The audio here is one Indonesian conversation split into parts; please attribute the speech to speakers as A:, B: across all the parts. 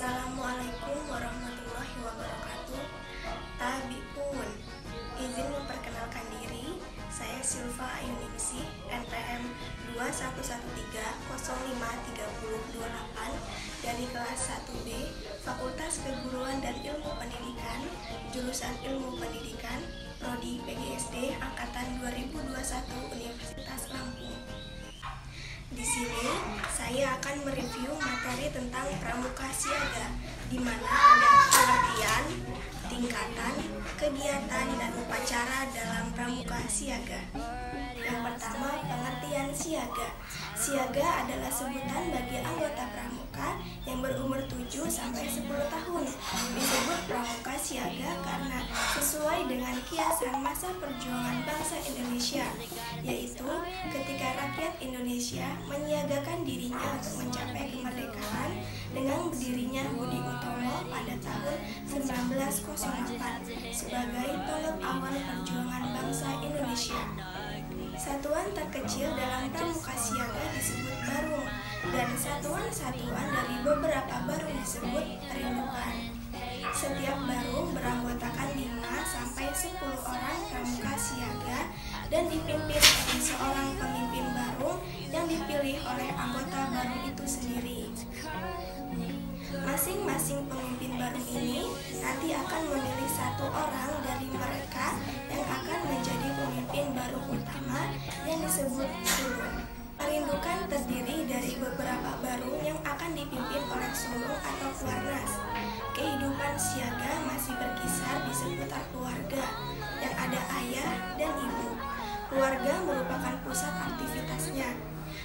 A: Assalamualaikum warahmatullahi wabarakatuh. Tabipun, izin memperkenalkan diri. Saya Silva Ayuningsih, NPM 2113053028 dari kelas 1B, Fakultas Keguruan dan Ilmu Pendidikan, jurusan Ilmu Pendidikan, Prodi PGSD Angkatan 2021 Universitas Lampung. Di sini saya akan mereview materi tentang pramuka siaga, di mana ada pengertian, tingkatan, kegiatan, dan upacara dalam pramuka siaga. Yang pertama, pengertian siaga. Siaga adalah sebutan bagi anggota pramuka yang berumur 7-10 tahun. Disebut pramuka siaga karena sesuai dengan kiasan masa perjuangan bangsa Indonesia, yaitu ketika rakyat Indonesia menyiagakan dirinya untuk mencapai kemerdekaan dengan berdirinya Budi Utomo pada tahun 1908 sebagai tonggak awal perjuangan bangsa Indonesia. Satuan terkecil dalam pramuka siaga disebut barung, dan satuan-satuan dari beberapa barung disebut perindukan. Setiap barung beranggotakan 5-10 orang pramuka siaga dan dipimpin oleh seorang pemimpin barung yang dipilih oleh anggota barung itu sendiri. Masing-masing pemimpin barung ini nanti akan memilih satu orang dari mereka yang akan menjadi pemimpin barung utama yang disebut sulung. Perindukan terdiri dari beberapa barung yang akan dipimpin oleh sulung atau kuarnas. Kehidupan siaga masih berkisar di seputar keluarga yang ada ayah dan ibu. Keluarga merupakan pusat aktivitasnya.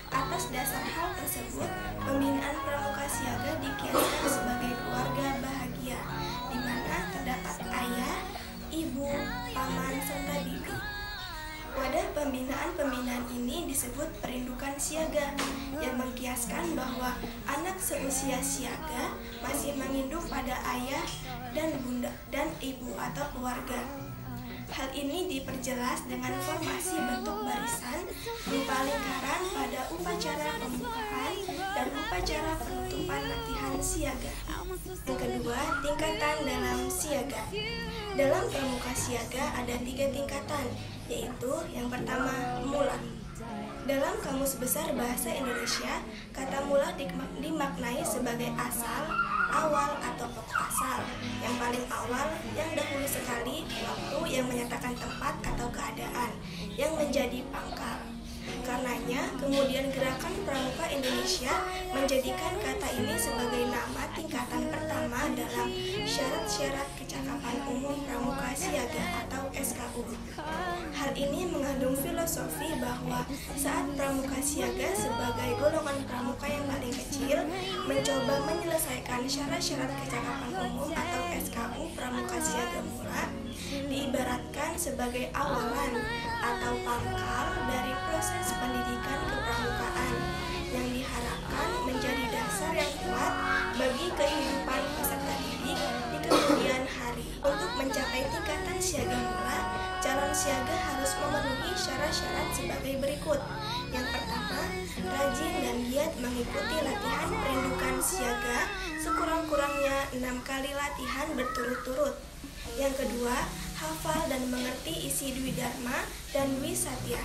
A: Atas dasar hal tersebut, pembinaan pramuka siaga dikiaskan sebagai keluarga bahagia, di mana terdapat ayah, ibu, paman, serta bibi. Wadah pembinaan ini disebut perindukan siaga, yang mengkiaskan bahwa anak seusia siaga masih menginduk pada ayah dan bunda dan ibu atau keluarga. Hal ini diperjelas dengan formasi bentuk barisan berupa lingkaran pada upacara pembukaan dan upacara penutupan latihan siaga. Yang kedua, tingkatan dalam siaga. Dalam pramuka siaga ada 3 tingkatan, yaitu yang pertama, mula. Dalam Kamus Besar Bahasa Indonesia, kata mula dimaknai sebagai asal, awal, atau pokok asal. Yang paling awal, yang dahulu sekali, waktu yang menyatakan tempat atau keadaan, yang menjadi pangkal. Karenanya, kemudian Gerakan Pramuka Indonesia menjadikan kata ini sebagai nama tingkatan pertama dalam syarat-syarat kecakapan umum pramuka siaga atau SKU. Hal ini mengandung filosofi bahwa saat pramuka siaga sebagai golongan pramuka yang paling kecil mencoba menyelesaikan syarat-syarat kecakapan umum atau SKU pramuka siaga mula, diibaratkan sebagai awalan atau pangkal dari proses pendidikan kepramukaan yang diharapkan menjadi dasar yang kuat bagi kehidupan peserta didik di kemudian hari. Untuk mencapai tingkatan siaga mula, calon siaga harus memenuhi syarat-syarat sebagai berikut. Yang pertama, rajin dan giat mengikuti latihan perindukan siaga sekurang-kurangnya 6 kali latihan berturut-turut. Yang kedua, hafal dan mengerti isi Dwi Dharma dan Dwi Satya.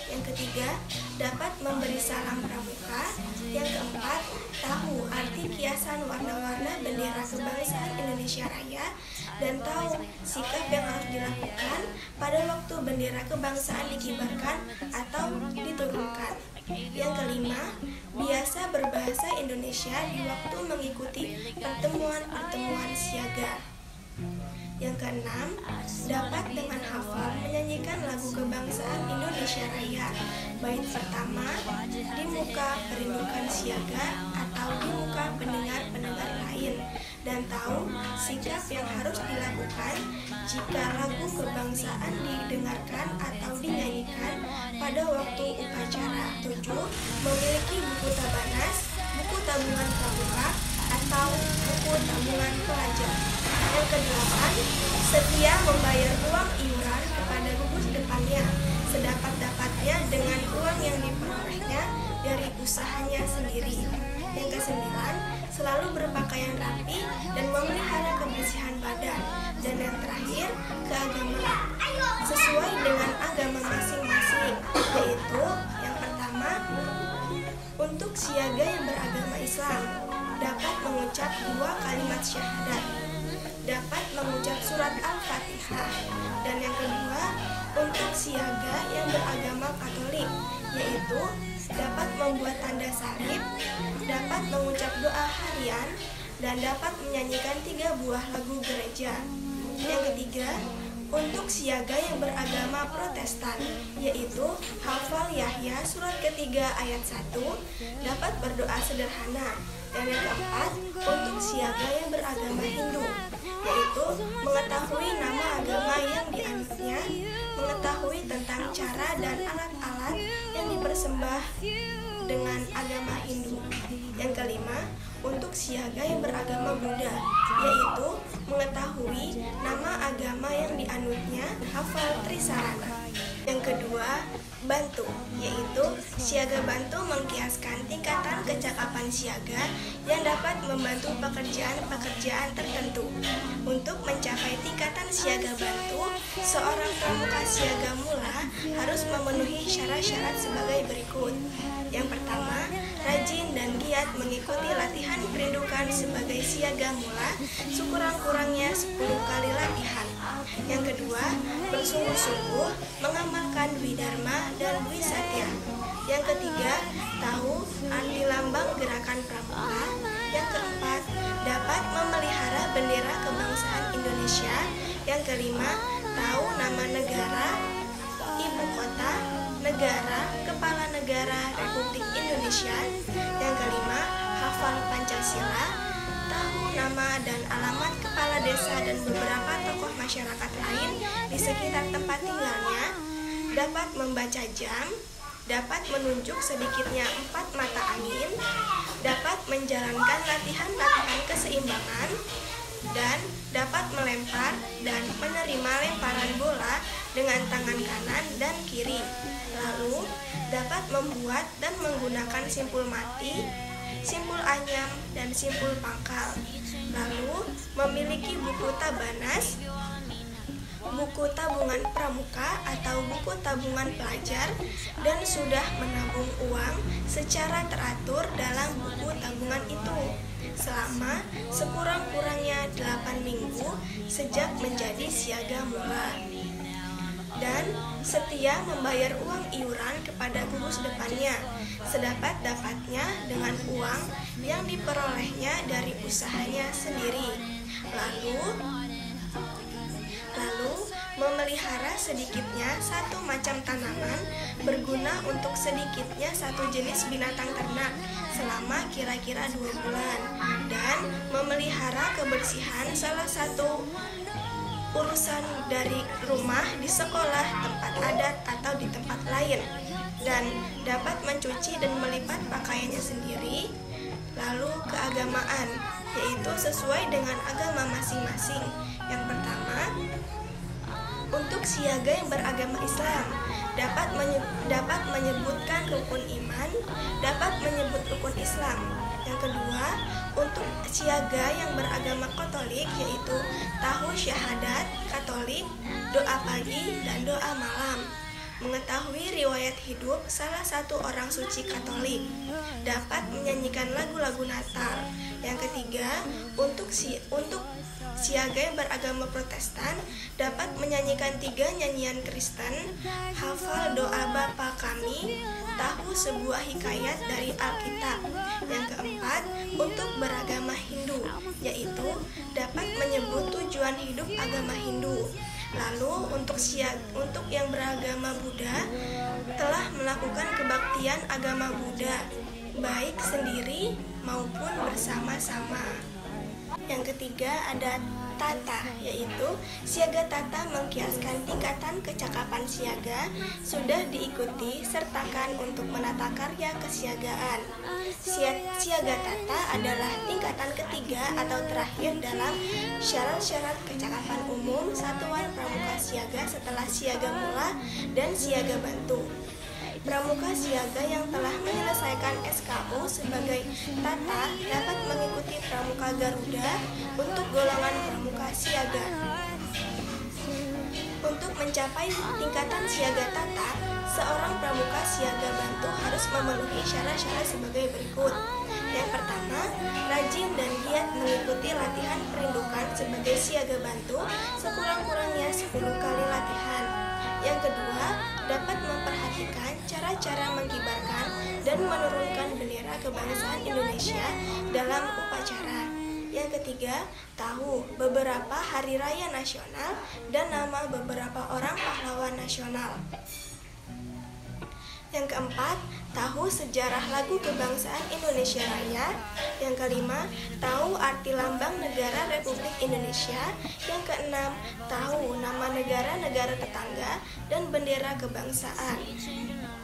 A: Yang ketiga, dapat memberi salam pramuka. Yang keempat, tahu arti kiasan warna-warna bendera kebangsaan Indonesia Raya dan tahu sikap yang harus dilakukan pada waktu bendera kebangsaan dikibarkan atau diturunkan. Yang kelima, biasa berbahasa Indonesia di waktu mengikuti pertemuan-pertemuan siaga. Yang keenam, dapat dengan hafal menyanyikan lagu kebangsaan Indonesia Raya, bait pertama, di muka perindukan siaga atau di muka pendengar-pendengar lain, dan tahu sikap yang harus dilakukan jika lagu kebangsaan didengarkan atau dinyanyikan pada waktu upacara. 7. Memiliki buku tabanas, buku tabungan pramuka, atau buku tabungan pelajar. Yang kedelapan, setia membayar uang iuran kepada gugus depannya sedapat-dapatnya dengan uang yang diperolehnya dari usahanya sendiri. Yang kesembilan, selalu berpakaian rapi, dan memelihara kebersihan badan. Dan yang terakhir, keagamaan sesuai dengan agama masing-masing, yaitu yang pertama, untuk siaga yang beragama Islam dapat mengucap 2 kalimat syahadat, dapat mengucap surat Al-Fatihah. Dan yang kedua, untuk siaga yang beragama Katolik, yaitu dapat membuat tanda salib, dapat mengucap doa harian, dan dapat menyanyikan 3 buah lagu gereja. Yang ketiga, untuk siaga yang beragama Protestan, yaitu hafal Yahya surat ketiga ayat 1, dapat berdoa sederhana. Dan yang keempat, untuk siaga yang beragama Hindu, yaitu mengetahui nama agama yang dianutnya, mengetahui tentang cara dan alat-alat yang dipersembah dengan agama Hindu. Yang kelima, untuk siaga yang beragama Buddha, yaitu mengetahui nama agama yang dianutnya, hafal Trisarana. Yang kedua, bantu, yaitu siaga bantu mengkiaskan tingkatan kecakapan siaga yang dapat membantu pekerjaan-pekerjaan tertentu. Untuk mencapai tingkatan siaga bantu, seorang pramuka siaga mula harus memenuhi syarat-syarat sebagai berikut. Yang pertama, rajin dan giat mengikuti latihan perindukan sebagai siaga mula sekurang-kurangnya 10 kali latihan. Yang kedua, bersungguh-sungguh mengamalkan Dwi-Dharma dan Dwi-Satya. Yang ketiga, tahu arti lambang gerakan pramuka. Yang keempat, dapat memelihara bendera kebangsaan Indonesia. Yang kelima, tahu nama negara, ibu kota, negara, kepala negara Republik Indonesia. Yang kelima, hafal Pancasila, tahu nama dan alamat kepala desa dan beberapa tokoh masyarakat lain di sekitar tempat tinggalnya, dapat membaca jam, dapat menunjuk sedikitnya 4 mata angin, dapat menjalankan latihan-latihan keseimbangan, dan dapat melempar dan menerima lemparan bola dengan tangan kanan dan kiri. Lalu, dapat membuat dan menggunakan simpul mati, simpul anyam, dan simpul pangkal. Lalu, memiliki buku tabanas, buku tabungan pramuka atau buku tabungan pelajar, dan sudah menabung uang secara teratur dalam buku tabungan itu selama sekurang-kurangnya 8 minggu sejak menjadi siaga mula, dan setia membayar uang iuran kepada guru sedepannya sedapat-dapatnya dengan uang yang diperolehnya dari usahanya sendiri. Lalu memelihara sedikitnya 1 macam tanaman berguna untuk sedikitnya 1 jenis binatang ternak selama kira-kira 2 bulan, dan memelihara kebersihan salah satu urusan dari rumah, di sekolah, tempat adat, atau di tempat lain, dan dapat mencuci dan melipat pakaiannya sendiri. Lalu keagamaan, yaitu sesuai dengan agama masing-masing. Yang pertama, untuk siaga yang beragama Islam dapat menyebutkan rukun iman, dapat menyebut rukun Islam. Yang kedua, untuk siaga yang beragama Katolik, yaitu tahu syahadat Katolik, doa pagi, dan doa malam. Mengetahui riwayat hidup salah satu orang suci Katolik, dapat menyanyikan lagu-lagu Natal. Yang ketiga, untuk siaga yang beragama Protestan dapat menyanyikan 3 nyanyian Kristen, hafal doa Bapa Kami, tahu sebuah hikayat dari Alkitab. Yang keempat, untuk beragama Hindu, yaitu dapat menyebut tujuan hidup agama Hindu. Lalu untuk yang beragama Buddha telah melakukan kebaktian agama Buddha, baik sendiri maupun bersama-sama. Yang ketiga ada tata, yaitu siaga tata mengkiaskan tingkatan kecakapan siaga, sudah diikuti sertakan untuk menata karya kesiagaan. Siaga tata adalah tingkatan ketiga atau terakhir dalam syarat-syarat kecakapan umum satuan pramuka siaga setelah siaga mula dan siaga bantu. Pramuka siaga yang telah menyelesaikan SKU sebagai Tata dapat mengikuti Pramuka Garuda untuk golongan Pramuka siaga. Untuk mencapai tingkatan siaga Tata, seorang Pramuka siaga bantu harus memenuhi syarat-syarat sebagai berikut. Yang pertama, rajin dan giat mengikuti latihan perindukan sebagai siaga bantu sekurang-kurangnya 10 kali latihan. Yang kedua, dapat memperhatikan cara-cara mengibarkan dan menurunkan bendera kebangsaan Indonesia dalam upacara. Yang ketiga, tahu beberapa hari raya nasional dan nama beberapa orang pahlawan nasional. Yang keempat, tahu sejarah lagu kebangsaan Indonesia Raya. Yang kelima, tahu arti lambang negara Republik Indonesia. Yang keenam, tahu nama negara-negara tetangga dan bendera kebangsaan.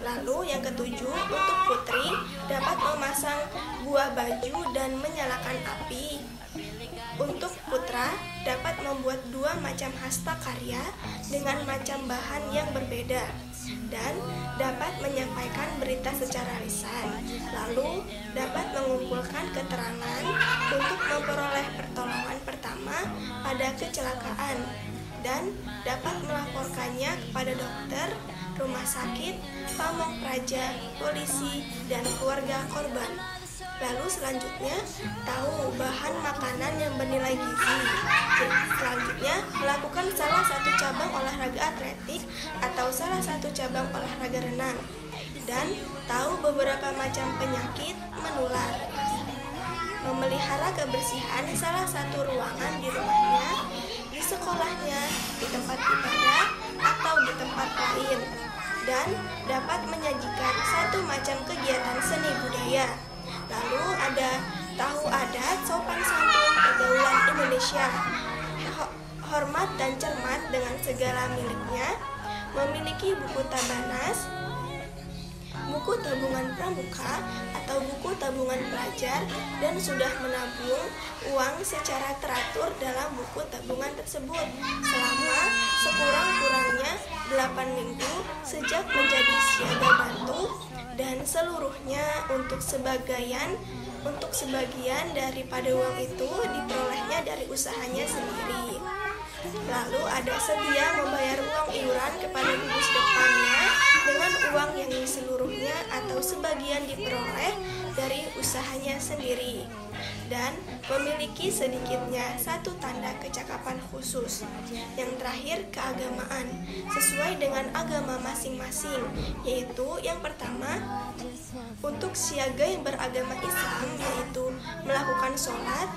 A: Lalu yang ketujuh, untuk putri dapat memasang buah baju dan menyalakan api. Untuk putra dapat membuat 2 macam hasta karya dengan macam bahan yang berbeda dan dapat menyampaikan berita secara lisan, lalu dapat mengumpulkan keterangan untuk memperoleh pertolongan pertama pada kecelakaan dan dapat melaporkannya kepada dokter, rumah sakit, pamong praja, polisi, dan keluarga korban. Lalu selanjutnya, tahu bahan makanan yang bernilai gizi. Selanjutnya, melakukan salah satu cabang olahraga atletik atau salah satu cabang olahraga renang. Dan tahu beberapa macam penyakit menular. Memelihara kebersihan salah satu ruangan di rumahnya, di sekolahnya, di tempat ibadah, atau di tempat lain. Dan dapat menyajikan satu macam kegiatan seni budaya. Lalu ada tahu adat, sopan santun, pergaulan Indonesia, hormat dan cermat dengan segala miliknya, memiliki buku tabanas, buku tabungan pramuka atau buku tabungan pelajar, dan sudah menabung uang secara teratur dalam buku tabungan tersebut selama sekurang-kurangnya 8 minggu sejak menjadi siaga bantu, dan seluruhnya untuk sebagian daripada uang itu diperolehnya dari usahanya sendiri. Lalu ada sedia membayar uang iuran kepada gugus depannya dengan uang yang seluruhnya atau sebagian diperoleh dari usahanya sendiri, dan memiliki sedikitnya 1 tanda kecakapan khusus. Yang terakhir, keagamaan sesuai dengan agama masing-masing, yaitu yang pertama, untuk siaga yang beragama Islam, yaitu melakukan sholat,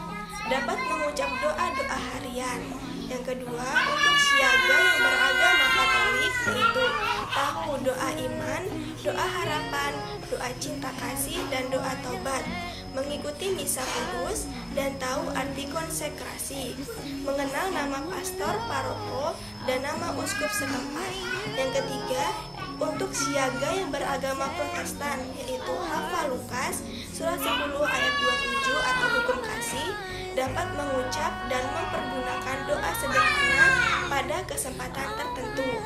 A: dapat mengucap doa-doa harian. Yang kedua, untuk siaga yang beragama Katolik, yaitu tahu doa iman, doa harapan, doa cinta kasih, dan doa taubat, mengikuti misa kudus, dan tahu arti konsekrasi, mengenal nama pastor, paroko, dan nama uskup setempat. Yang ketiga, untuk siaga yang beragama Protestan, yaitu hafal Lukas, surah 10 ayat 27 atau hukum kasih, dapat mengucap dan mempergunakan doa sederhana pada kesempatan tertentu.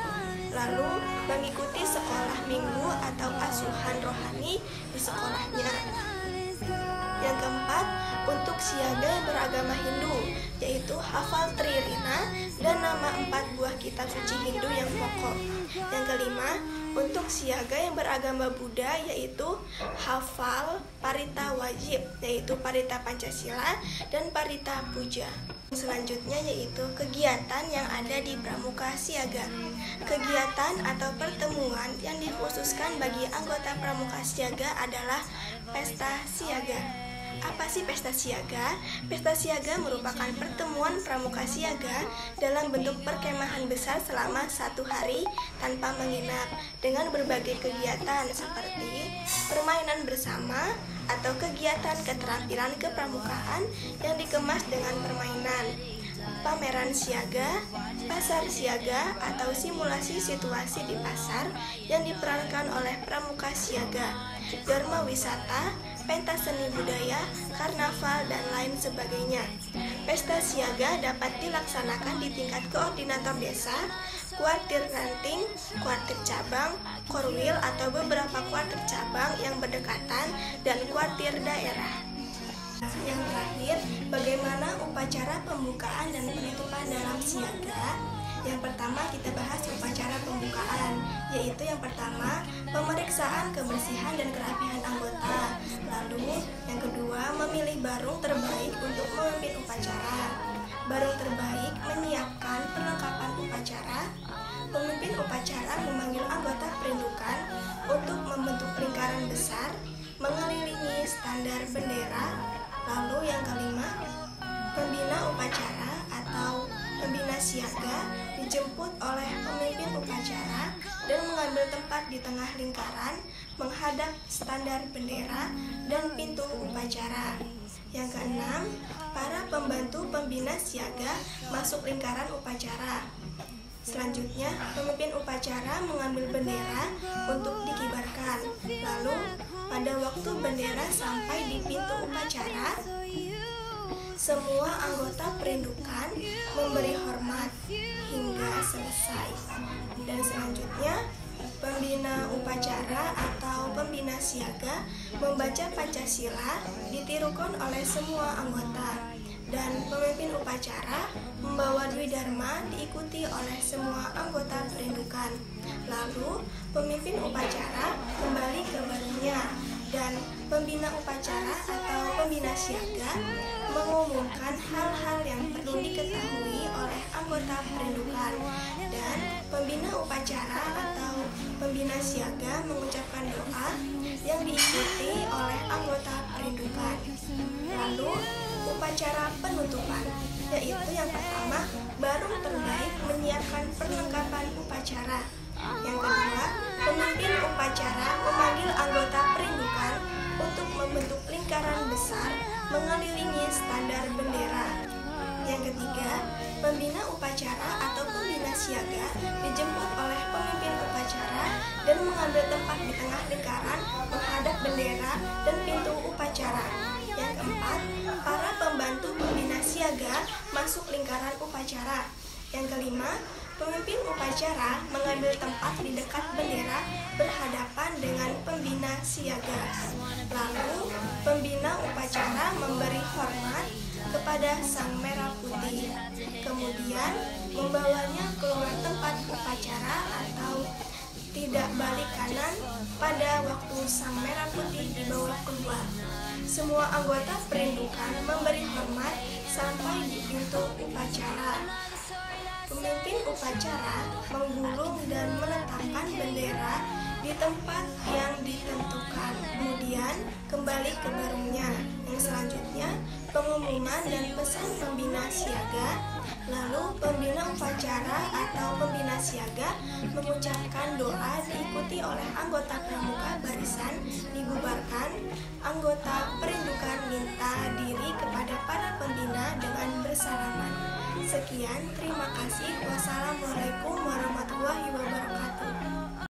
A: Lalu mengikuti sekolah minggu atau asuhan rohani di sekolahnya. Yang keempat, untuk siaga yang beragama Hindu, yaitu hafal Tririna dan nama 4 buah kitab suci Hindu yang pokok. Yang kelima, untuk siaga yang beragama Buddha, yaitu hafal Parita wajib, yaitu Parita Pancasila dan Parita Puja. Selanjutnya yaitu kegiatan yang ada di Pramuka Siaga. Kegiatan atau pertemuan yang dikhususkan bagi anggota Pramuka Siaga adalah Pesta Siaga. Apa sih Pesta Siaga? Pesta Siaga merupakan pertemuan Pramuka Siaga dalam bentuk perkemahan besar selama 1 hari tanpa menginap, dengan berbagai kegiatan seperti permainan bersama atau kegiatan keterampilan kepramukaan yang dikemas dengan permainan, pameran siaga, pasar siaga atau simulasi situasi di pasar yang diperankan oleh Pramuka Siaga, dharma wisata, pentas seni budaya, karnaval, dan lain sebagainya. Pesta siaga dapat dilaksanakan di tingkat koordinator desa, kuartir ranting, kuartir cabang, korwil atau beberapa kuartir cabang yang berdekatan, dan kuartir daerah. Yang terakhir, bagaimana upacara pembukaan dan penutupan dalam siaga? Yang pertama kita bahas upacara pembukaan, yaitu yang pertama pemeriksaan kebersihan dan kerapihan anggota. Lalu yang kedua memilih barung terbaik untuk memimpin upacara. Barung terbaik menyiapkan perlengkapan upacara. Pemimpin upacara memanggil anggota perindukan untuk membentuk lingkaran besar, mengelilingi standar bendera. Lalu yang kelima, pembina upacara atau pembina siaga dijemput oleh pemimpin upacara dan mengambil tempat di tengah lingkaran menghadap standar bendera dan pintu upacara. Yang keenam, para pembantu pembina siaga masuk lingkaran upacara. Selanjutnya, pemimpin upacara mengambil bendera untuk dikibarkan. Lalu, pada waktu bendera sampai di pintu upacara, semua anggota perindukan memberi hormat hingga selesai. Dan selanjutnya, pembina upacara atau pembina siaga membaca Pancasila ditirukan oleh semua anggota. Dan pemimpin upacara membawa Dwi Dharma diikuti oleh semua anggota perindukan. Lalu, pemimpin upacara kembali ke barungnya dan pembina upacara atau pembina siaga mengumumkan hal-hal yang perlu diketahui oleh anggota perindukan, dan pembina upacara atau pembina siaga mengucapkan doa yang diikuti oleh anggota perindukan. Lalu upacara penutupan, yaitu yang pertama barung terbaik menyiapkan perlengkapan upacara. Yang kedua, pemimpin upacara memanggil anggota perindukan untuk membentuk lingkaran besar mengelilingi standar bendera. Yang ketiga, pembina upacara atau pembina siaga dijemput oleh pemimpin upacara dan mengambil tempat di tengah lingkaran menghadap bendera dan pintu upacara. Yang keempat, para pembantu pembina siaga masuk lingkaran upacara. Yang kelima, pemimpin upacara mengambil tempat di dekat bendera berhadapan dengan pembina siaga. Lalu, pembina upacara memberi hormat kepada Sang Merah Putih. Kemudian, membawanya keluar tempat upacara atau tidak balik kanan pada waktu Sang Merah Putih dibawa keluar. Semua anggota perindukan memberi hormat sampai di pintu upacara. Pemimpin upacara menggulung dan meletakkan bendera di tempat yang ditentukan. Kemudian kembali ke barungnya. Yang selanjutnya, pengumuman dan pesan pembina siaga. Lalu pembina upacara atau pembina siaga mengucapkan doa diikuti oleh anggota pramuka barisan dibubarkan. Anggota perindukan minta diri kepada para pembina dengan bersalaman. Sekian, terima kasih. Wassalamualaikum warahmatullahi wabarakatuh.